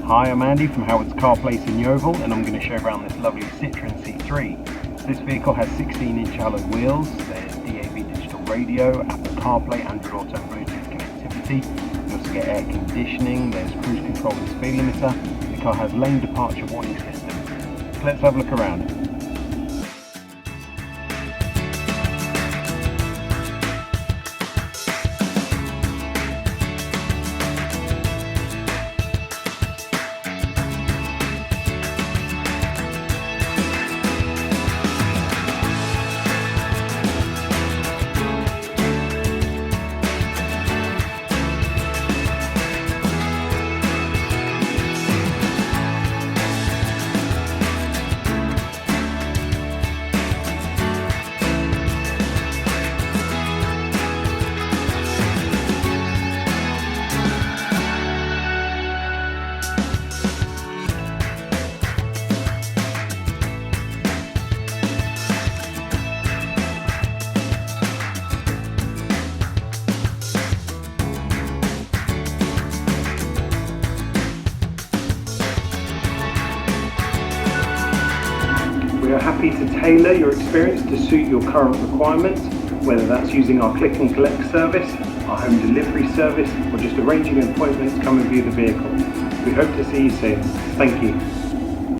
Hi, I'm Andy from Howard's Car Place in Yeovil, and I'm going to show around this lovely Citroen C3. This vehicle has 16-inch alloy wheels, there's DAB digital radio, Apple CarPlay, Android Auto and Bluetooth connectivity. You also get air conditioning, there's cruise control and speed limiter. The car has lane departure warning system. So let's have a look around. We are happy to tailor your experience to suit your current requirements, whether that's using our click and collect service, our home delivery service, or just arranging an appointment to come and view the vehicle. We hope to see you soon. Thank you.